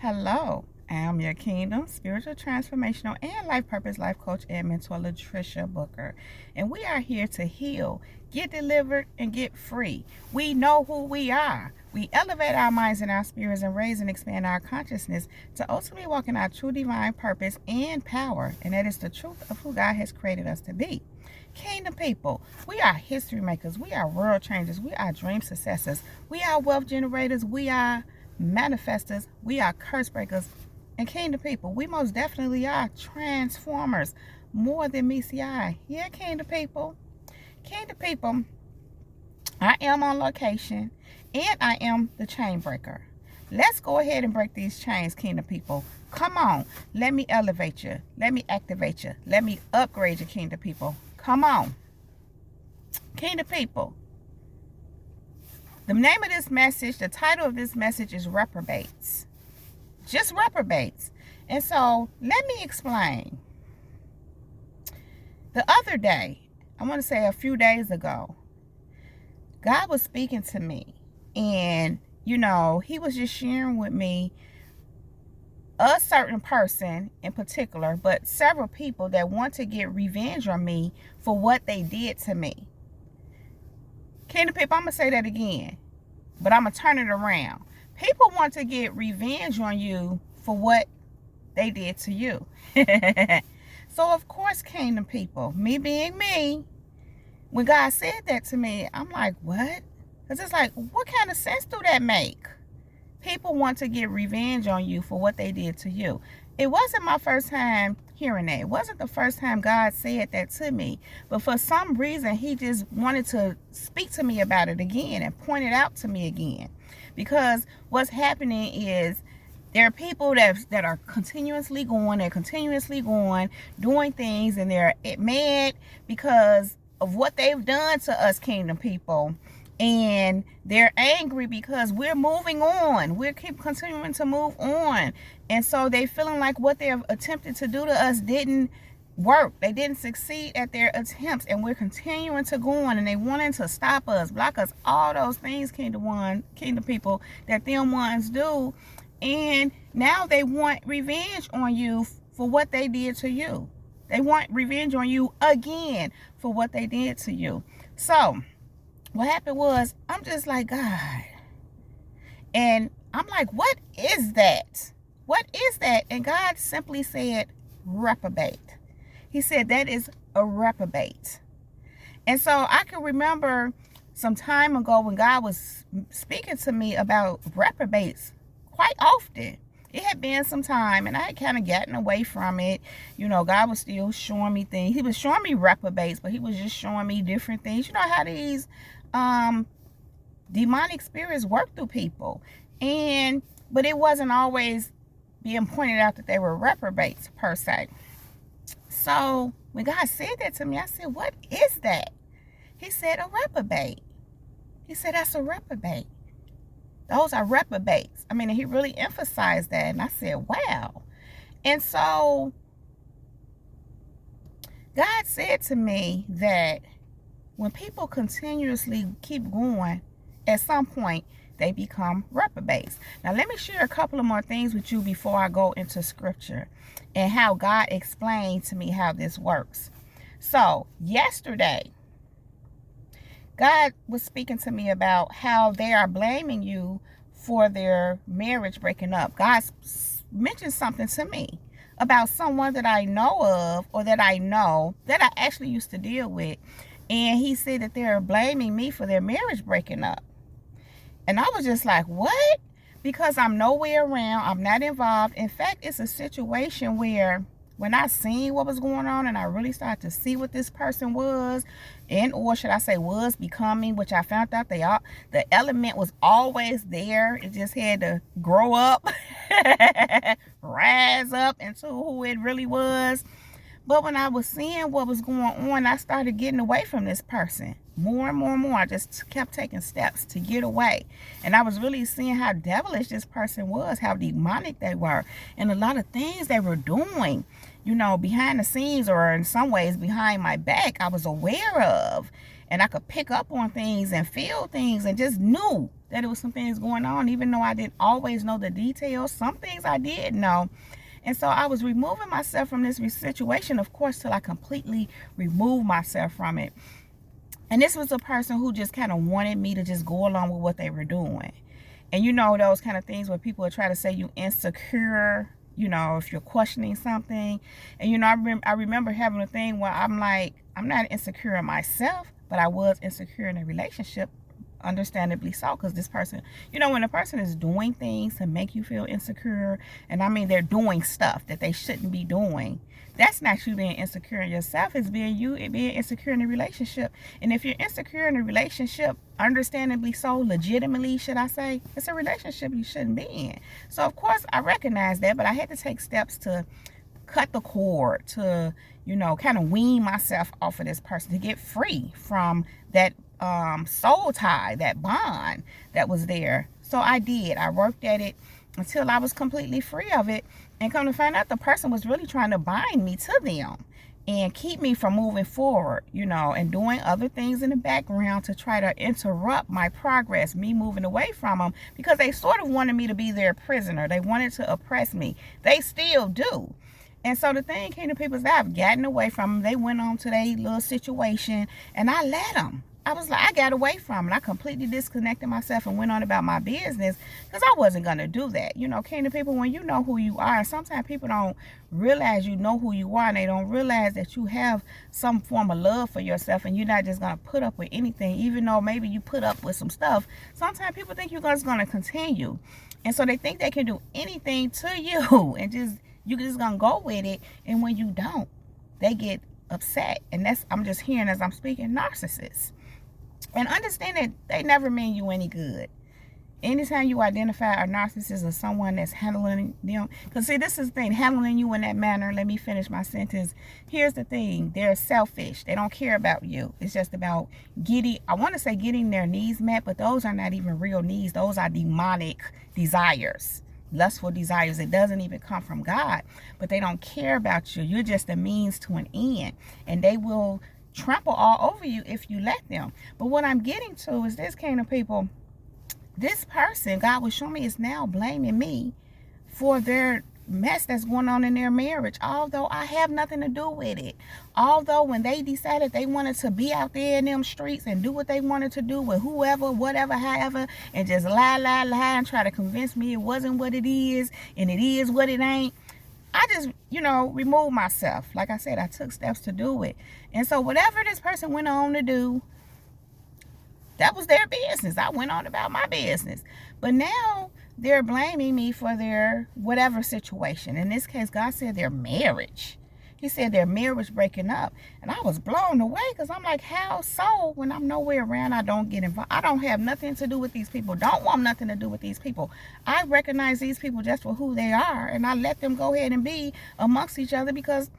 Hello, I am your Kingdom, Spiritual Transformational, and Life Purpose Life Coach and Mentor Latricia Booker. And we are here to heal, get delivered, and get free. We know who we are. We elevate our minds and our spirits and raise and expand our consciousness to ultimately walk in our true divine purpose and power. And that is the truth of who God has created us to be. Kingdom people, we are history makers. We are world changers. We are dream successors. We are wealth generators. We are manifestors, we are curse breakers, and kingdom people, we most definitely are transformers, more than meets the eye. Yeah, kingdom people, I am on location, and I am the chain breaker. Let's go ahead and break these chains, kingdom people. Come on, let me elevate you, let me activate you, let me upgrade you, kingdom people. Come on, kingdom people. The name of this message, the title of this message is Reprobates. Just reprobates. And so, let me explain. The other day, I want to say a few days ago, God was speaking to me. And, he was just sharing with me a certain person in particular, but several people that want to get revenge on me for what they did to me. Kingdom people, I'm going to say that again, but I'm going to turn it around. People want to get revenge on you for what they did to you. So, of course, kingdom people, me being me, when God said that to me, I'm like, what? Because it's like, what kind of sense do that make? People want to get revenge on you for what they did to you. It wasn't my first time hearing that. It wasn't the first time God said that to me. But for some reason, he just wanted to speak to me about it again and point it out to me again. Because what's happening is there are people that are continuously going, doing things, and they're mad because of what they've done to us, kingdom people. And they're angry because we're moving on. We keep continuing to move on. And so they feeling like what they've attempted to do to us didn't work. They didn't succeed at their attempts. And we're continuing to go on. And they wanting to stop us, block us, all those things, kingdom people, that them ones do. And now they want revenge on you for what they did to you. They want revenge on you again for what they did to you. So what happened was, I'm just like, God. And I'm like, what is that? What is that? And God simply said, reprobate. He said, that is a reprobate. And so I can remember some time ago when God was speaking to me about reprobates quite often. It had been some time, and I had kind of gotten away from it. God was still showing me things. He was showing me reprobates, but he was just showing me different things. You know how these demonic spirits work through people. But it wasn't always being pointed out that they were reprobates, per se. So, when God said that to me, I said, what is that? He said, a reprobate. He said, that's a reprobate. Those are reprobates. I mean, he really emphasized that. And I said, wow. And so, God said to me that when people continuously keep going, at some point, they become reprobates. Now, let me share a couple of more things with you before I go into scripture and how God explained to me how this works. So, yesterday, God was speaking to me about how they are blaming you for their marriage breaking up. God mentioned something to me about someone that I know of, or that I know, that I actually used to deal with. And he said that they're blaming me for their marriage breaking up. And I was just like, what? Because I'm nowhere around. I'm not involved. In fact, it's a situation where when I seen what was going on and I really started to see what this person was, or should I say was becoming, which I found out the element was always there. It just had to grow up, rise up into who it really was. But when I was seeing what was going on, I started getting away from this person. more and more and more. I just kept taking steps to get away. And I was really seeing how devilish this person was, how demonic they were, and a lot of things they were doing, you know, behind the scenes, or in some ways behind my back, I was aware of. And I could pick up on things and feel things, and just knew that there was some things going on, even though I didn't always know the details. Some things I did know. And so I was removing myself from this situation, of course, till I completely removed myself from it. And this was a person who just kind of wanted me to just go along with what they were doing. And you know, those kind of things where people will try to say you insecure, you know, if you're questioning something. And, you know, I remember having a thing where I'm like, I'm not insecure in myself, but I was insecure in a relationship, understandably so, because this person, you know, when a person is doing things to make you feel insecure, and I mean they're doing stuff that they shouldn't be doing, that's not you being insecure in yourself. It's being insecure in a relationship. And if you're insecure in a relationship, understandably so, legitimately, should I say, it's a relationship you shouldn't be in. So of course I recognize that, but I had to take steps to cut the cord, to, you know, kind of wean myself off of this person, to get free from that soul tie, that bond that was there. So I did. I worked at it until I was completely free of it. And come to find out, the person was really trying to bind me to them and keep me from moving forward, you know, and doing other things in the background to try to interrupt my progress, me moving away from them, because they sort of wanted me to be their prisoner. They wanted to oppress me. They still do. And so the thing came to people is that I've gotten away from them. They went on to their little situation, and I let them. I was like, I got away from it. I completely disconnected myself and went on about my business, because I wasn't going to do that. You know, came to people, when you know who you are, sometimes people don't realize you know who you are, and they don't realize that you have some form of love for yourself, and you're not just going to put up with anything, even though maybe you put up with some stuff. Sometimes people think you're just going to continue. And so they think they can do anything to you, and you're just going to go with it. And when you don't, they get upset. And that's, I'm just hearing as I'm speaking, narcissists. And understand that they never mean you any good. Anytime you identify a narcissist as someone that's handling them, because see, this is the thing, handling you in that manner. Let me finish my sentence. Here's the thing. They're selfish. They don't care about you. It's just about getting their needs met, but those are not even real needs. Those are demonic desires, lustful desires. It doesn't even come from God, but they don't care about you. You're just a means to an end, and they will trample all over you if you let them. But what I'm getting to is this, kind of people, this person, God was showing me, is now blaming me for their mess that's going on in their marriage, although I have nothing to do with it. Although when they decided they wanted to be out there in them streets and do what they wanted to do with whoever, whatever, however, and just lie and try to convince me it wasn't what it is and it is what it ain't, I just, you know, removed myself. Like I said, I took steps to do it. And so whatever this person went on to do, that was their business. I went on about my business. But now they're blaming me for their whatever situation. In this case, God said their marriage. He said their marriage breaking up. And I was blown away, because I'm like, how so? When I'm nowhere around, I don't get involved. I don't have nothing to do with these people. Don't want nothing to do with these people. I recognize these people just for who they are, and I let them go ahead and be amongst each other, because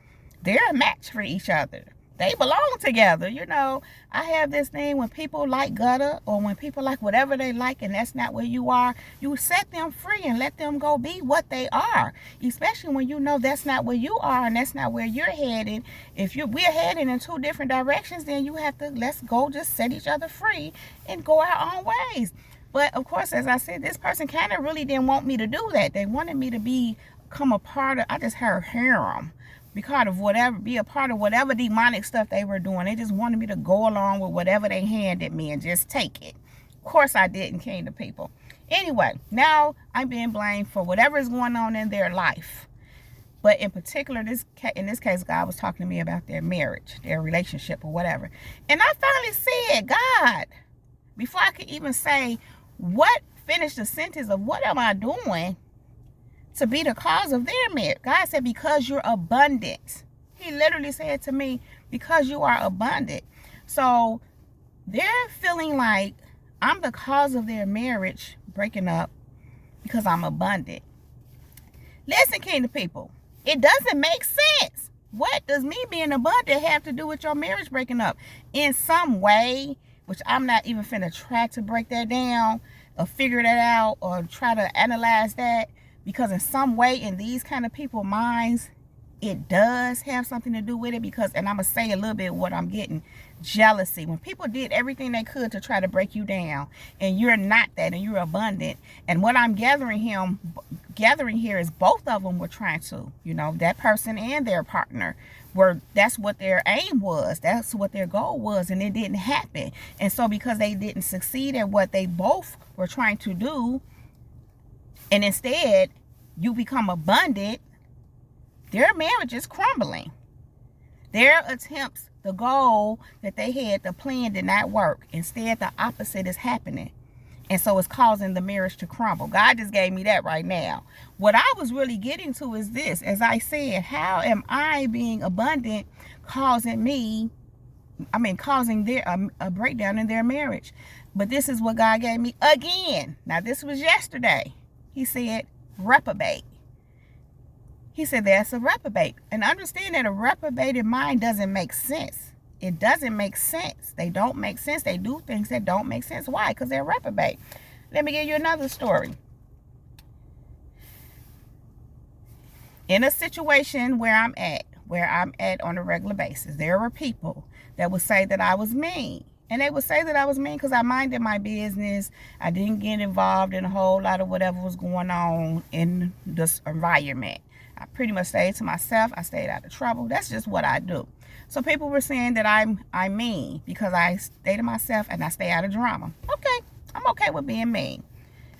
they're a match for each other. They belong together. You know, I have this thing, when people like gutter, or when people like whatever they like, and that's not where you are, you set them free and let them go be what they are. Especially when you know that's not where you are and that's not where you're headed. If we're heading in two different directions, then you have to, let's go just set each other free and go our own ways. But of course, as I said, this person kind of really didn't want me to do that. They wanted me to become a part of, I just heard harem. Be a part of whatever demonic stuff they were doing. They just wanted me to go along with whatever they handed me and just take it. Of course I didn't, came to people. Anyway, now I'm being blamed for whatever is going on in their life. But in particular, in this case, God was talking to me about their marriage, their relationship, or whatever. And I finally said, God, before I could even say finish the sentence of what am I doing to be the cause of their marriage. God said, because you're abundant. He literally said to me, because you are abundant. So they're feeling like I'm the cause of their marriage breaking up because I'm abundant. Listen, kingdom people, it doesn't make sense. What does me being abundant have to do with your marriage breaking up? In some way, which I'm not even finna try to break that down or figure that out or try to analyze that, because in some way in these kind of people's minds, it does have something to do with it. Because, and I'm gonna say a little bit what I'm getting: jealousy. When people did everything they could to try to break you down, and you're not that, and you're abundant, and what I'm gathering here is both of them were trying to, that person and their partner that's what their aim was, that's what their goal was, and it didn't happen. And so because they didn't succeed at what they both were trying to do, and instead you become abundant, their marriage is crumbling. Their attempts, the goal that they had, the plan did not work. Instead, the opposite is happening. And so it's causing the marriage to crumble. God just gave me that right now. What I was really getting to is this. As I said, how am I being abundant causing a breakdown in their marriage? But this is what God gave me again. Now, this was yesterday. He said, reprobate. He said, that's a reprobate. And understand that a reprobated mind doesn't make sense. It doesn't make sense. They don't make sense. They do things that don't make sense. Why? Because they're reprobate. Let me give you another story. In a situation where I'm at on a regular basis, there were people that would say that I was mean. And they would say that I was mean because I minded my business. I didn't get involved in a whole lot of whatever was going on in this environment. I pretty much stayed to myself. I stayed out of trouble. That's just what I do. So people were saying that I'm mean because I stay to myself and I stay out of drama. Okay, I'm okay with being mean.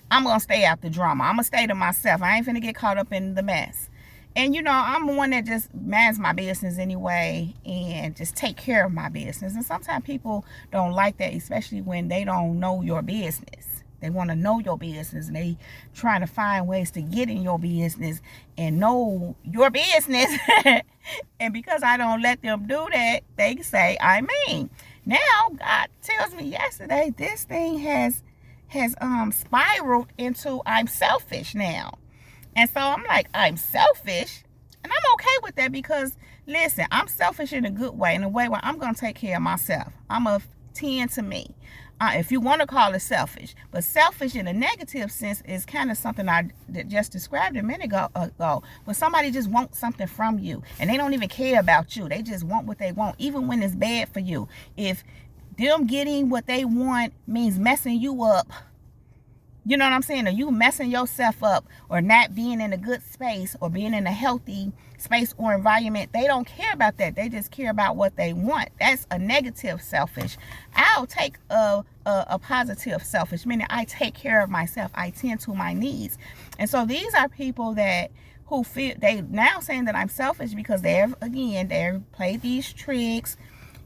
I'm going to stay out the drama. I'm going to stay to myself. I ain't finna get caught up in the mess. And, I'm one that just mans my business anyway and just take care of my business. And sometimes people don't like that, especially when they don't know your business. They want to know your business, and they trying to find ways to get in your business and know your business. And because I don't let them do that, they say I'm mean. Now, God tells me yesterday this thing has spiraled into I'm selfish now. And so I'm like, I'm selfish. And I'm okay with that because, listen, I'm selfish in a good way, in a way where I'm going to take care of myself. I'm going to tend to me. If you want to call it selfish. But selfish in a negative sense is kind of something I just described a minute ago. When somebody just wants something from you and they don't even care about you. They just want what they want, even when it's bad for you. If them getting what they want means messing you up, you know what I'm saying? Or you messing yourself up or not being in a good space or being in a healthy space or environment, they don't care about that. They just care about what they want. That's a negative selfish. I'll take a positive selfish, meaning I take care of myself. I tend to my needs. And so these are people who feel they now saying that I'm selfish because they've played these tricks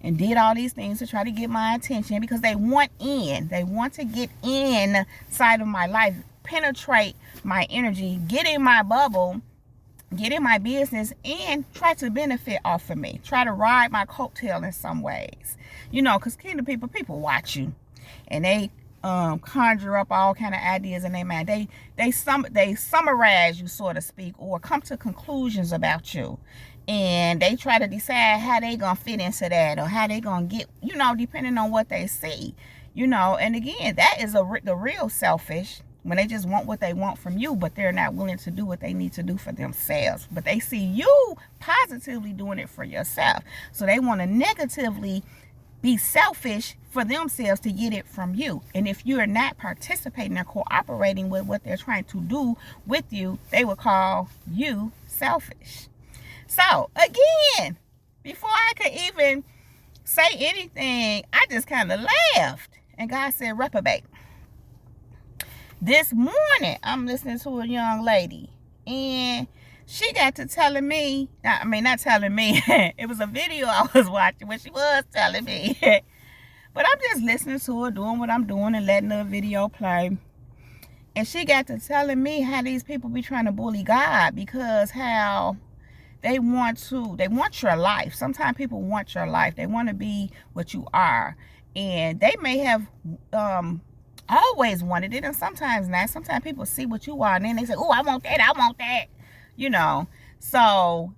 and did all these things to try to get my attention because they want in. They want to get inside of my life, penetrate my energy, get in my bubble, get in my business, and try to benefit off of me. Try to ride my coattail in some ways. Because kingdom people watch you. And they conjure up all kind of ideas in their mind. They summarize you, so to speak, or come to conclusions about you. And they try to decide how they gonna fit into that or how they gonna get, depending on what they see, and again, that is the real selfish, when they just want what they want from you, but they're not willing to do what they need to do for themselves. But they see you positively doing it for yourself. So they want to negatively be selfish for themselves to get it from you. And if you're not participating or cooperating with what they're trying to do with you, they will call you selfish. So, again, before I could even say anything, I just kind of laughed. And God said, reprobate. This morning, I'm listening to a young lady. And she got to telling me, not telling me. It was a video I was watching where she was telling me. But I'm just listening to her, doing what I'm doing and letting the video play. And she got to telling me how these people be trying to bully God because how they want your life. Sometimes people want your life. They want to be what you are. And they may have always wanted it, and sometimes not. Sometimes people see what you are, and then they say, oh, I want that, I want that. So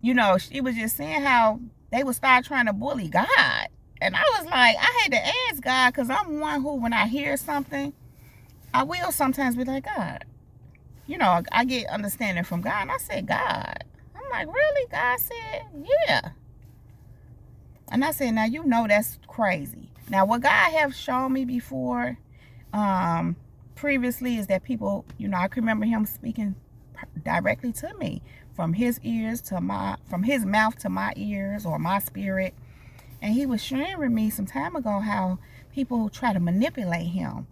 you know, she was just saying how they would start trying to bully God. And I was like, I had to ask God, because I'm one who, when I hear something, I will sometimes be like, God, you know, I get understanding from God. And I said, God. I'm like, really? God said, yeah. And I said, now, you know, that's crazy. Now, what God have shown me before, previously, is that people, you know, I can remember him speaking directly to me, from his ears to from his mouth to my ears, or my spirit. And he was sharing with me some time ago how people try to manipulate him.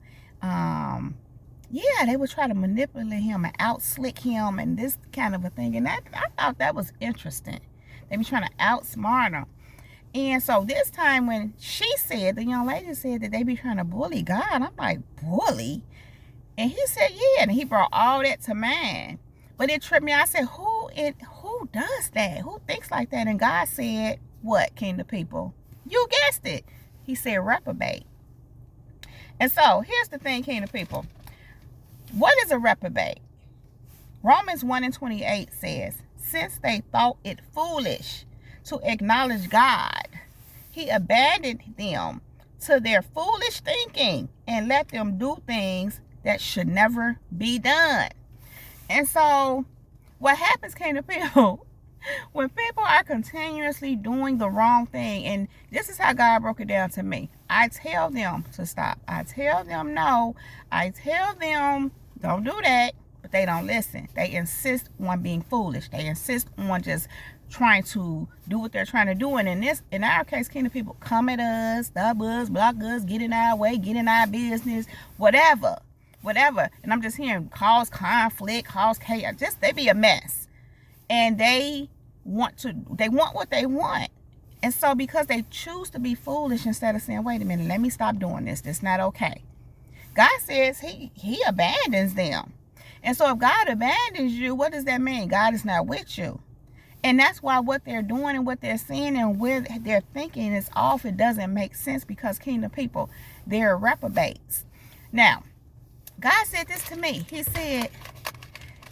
Yeah, they would try to manipulate him and outslick him and this kind of a thing. And I thought that was interesting. They be trying to outsmart him. And so this time when she said, the young lady said that they be trying to bully God, I'm like, bully? And he said, yeah. And he brought all that to mind. But it tripped me. I said, who does that? Who thinks like that? And God said, what, Kingdom people? You guessed it. He said, reprobate. And so here's the thing, Kingdom people. What is a reprobate? Romans 1:28 says, since they thought it foolish to acknowledge God, he abandoned them to their foolish thinking and let them do things that should never be done. And so what happens, Kingdom people, when people are continuously doing the wrong thing, and this is how God broke it down to me. I tell them to stop. I tell them no. I tell them don't do that, but they don't listen. They insist on being foolish. They insist on just trying to do what they're trying to do. And in our case, Kingdom people, come at us, stop us, block us, get in our way, get in our business, whatever. And I'm just hearing cause conflict, cause chaos. Just, they be a mess. And they want what they want. And so because they choose to be foolish instead of saying, wait a minute, let me stop doing this. This is not okay. God says he abandons them. And so if God abandons you, what does that mean? God is not with you. And that's why what they're doing and what they're saying and where they're thinking is off. It doesn't make sense, because Kingdom people, they're reprobates. Now, God said this to me. He said,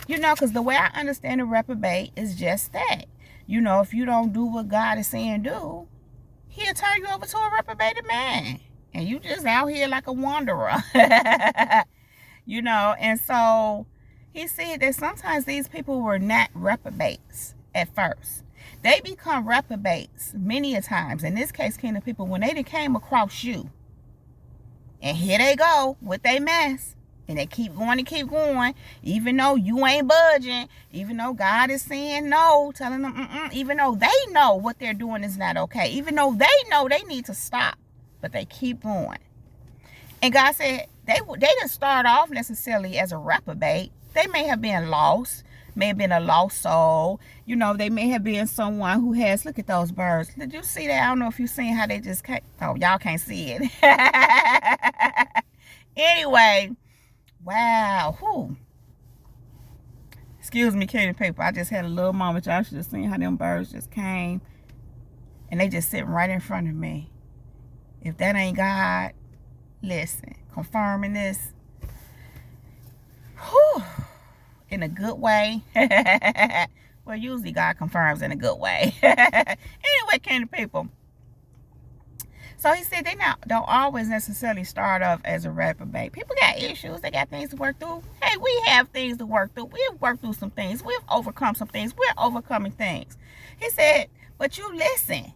you know, because the way I understand a reprobate is just that. You know, if you don't do what God is saying do, he'll turn you over to a reprobated man. And you just out here like a wanderer. You know, and so he said that sometimes these people were not reprobates at first. They become reprobates many a times. In this case, Kingdom people, when they came across you, and here they go with their mess. And they keep going, even though you ain't budging, even though God is saying no, telling them, even though they know what they're doing is not okay, even though they know they need to stop, but they keep going. And God said they didn't start off necessarily as a reprobate. They may have been lost, may have been a lost soul. You know, they may have been someone who has, look at those birds. Did you see that? I don't know if you've seen how they just came. Oh, y'all can't see it. Anyway. Wow. Whew. Excuse me, Kingdom people. I just had a little moment. Y'all should have seen how them birds just came. And they just sitting right in front of me. If that ain't God, listen. Confirming this. Whew. In a good way. Well, usually God confirms in a good way. Anyway, Kingdom people. So he said they don't always necessarily start off as a reprobate. People got issues. They got things to work through. Hey, we have things to work through. We've worked through some things. We've overcome some things. We're overcoming things. He said, but you listen.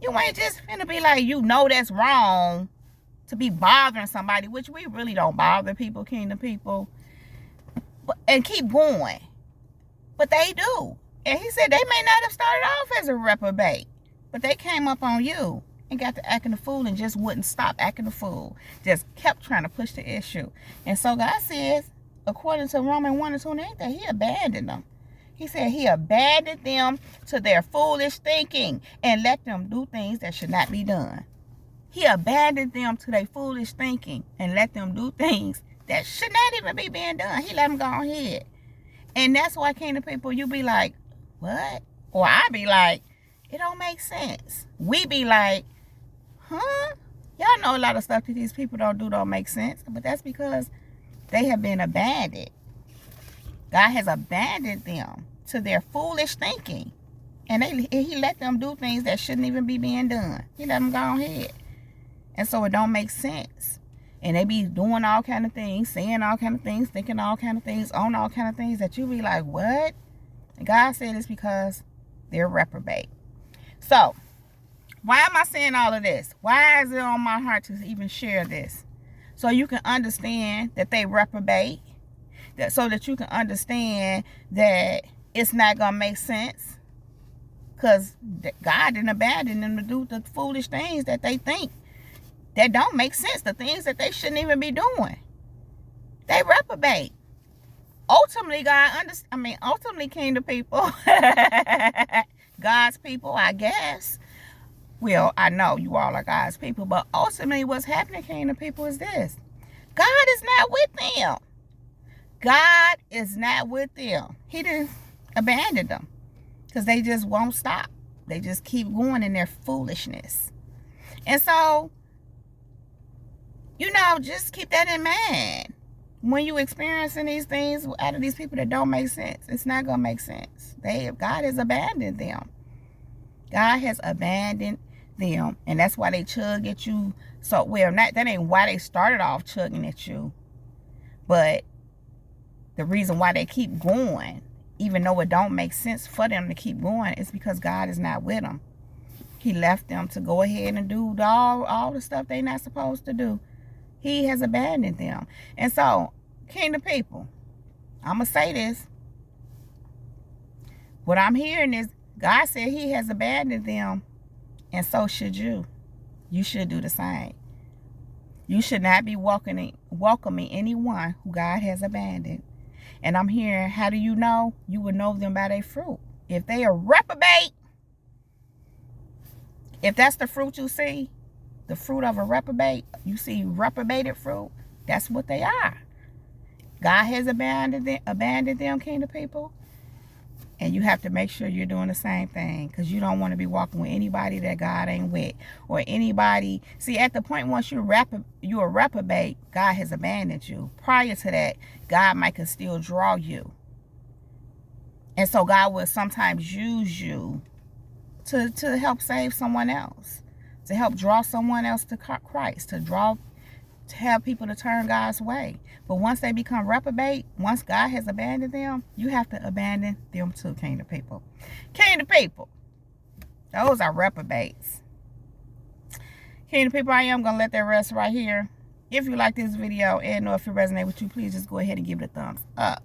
You ain't just finna be like, you know that's wrong to be bothering somebody, which we really don't bother people, Kingdom people, and keep going. But they do. And he said they may not have started off as a reprobate, but they came up on you and got to acting a fool and just wouldn't stop acting a fool. Just kept trying to push the issue. And so God says, according to Romans 1:28, that he abandoned them. He said he abandoned them to their foolish thinking and let them do things that should not be done. He abandoned them to their foolish thinking and let them do things that should not even be being done. He let them go ahead. And that's why, Kingdom people, you be like, what? Or I be like, it don't make sense. We be like, huh? Y'all know a lot of stuff that these people don't make sense. But that's because they have been abandoned. God has abandoned them to their foolish thinking And he let them do things that shouldn't even be being done. He let them go ahead. And so it don't make sense. And they be doing all kind of things, saying all kind of things, thinking all kind of things, on all kind of things that you be like, what? And God said it's because they're reprobate. So, why am I saying all of this? Why is it on my heart to even share this? So you can understand that they reprobate. So that you can understand that it's not going to make sense. Because God didn't abandon them to do the foolish things that they think that don't make sense. The things that they shouldn't even be doing. They reprobate. Ultimately, ultimately, kingdom people, God's people, I guess. Well, I know you all are God's people, but ultimately what's happening, kingdom people, is this. God is not with them. God is not with them. He didn't abandon them because they just won't stop. They just keep going in their foolishness. And so, just keep that in mind. When you experiencing these things out of these people that don't make sense, it's not going to make sense. God has abandoned them. God has abandoned them. And that's why they chug at you. So, that ain't why they started off chugging at you. But the reason why they keep going, even though it don't make sense for them to keep going, is because God is not with them. He left them to go ahead and do all the stuff they're not supposed to do. He has abandoned them. And so, kingdom people, I'm going to say this. What I'm hearing is God said he has abandoned them, and so should you. You should do the same. You should not be welcoming anyone who God has abandoned. And I'm hearing, how do you know? You will know them by their fruit. If they are reprobate, if that's the fruit you see, the fruit of a reprobate, you see reprobated fruit, that's what they are. God has abandoned them, kingdom people. And you have to make sure you're doing the same thing, because you don't want to be walking with anybody that God ain't with, or anybody. See, at the point once you're a reprobate, God has abandoned you. Prior to that, God might still draw you. And so God will sometimes use you to help save someone else, to help draw someone else to Christ, to have people to turn God's way. But once they become reprobate, once God has abandoned them, you have to abandon them too, kingdom people. Kingdom people, those are reprobates. Kingdom people, I am going to let that rest right here. If you like this video and if it resonates with you, please just go ahead and give it a thumbs up.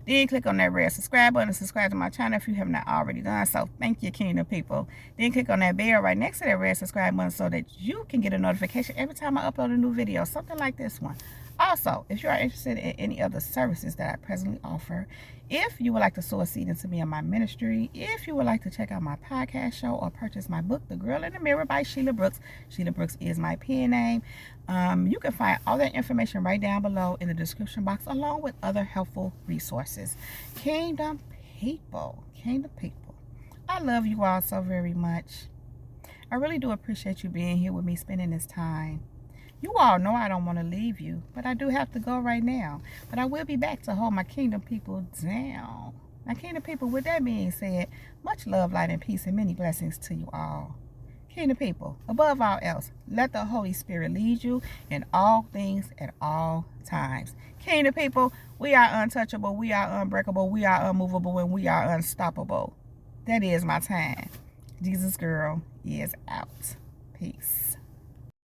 Then click on that red subscribe button and subscribe to my channel if you have not already done so. Thank you, kingdom people. Then click on that bell right next to that red subscribe button so that you can get a notification every time I upload a new video, something like this one. Also, if you are interested in any other services that I presently offer, if you would like to sow a seed into me and my ministry, if you would like to check out my podcast show or purchase my book, The Girl in the Mirror by Sheila Brooks. Sheila Brooks is my pen name. You can find all that information right down below in the description box, along with other helpful resources. Kingdom people, I love you all so very much. I really do appreciate you being here with me, spending this time. You all know I don't want to leave you, but I do have to go right now. But I will be back to hold my kingdom people down. Now, kingdom people, with that being said, much love, light, and peace, and many blessings to you all. Kingdom people, above all else, let the Holy Spirit lead you in all things at all times. Kingdom people, we are untouchable, we are unbreakable, we are unmovable, and we are unstoppable. That is my time. Jesus Girl is out. Peace.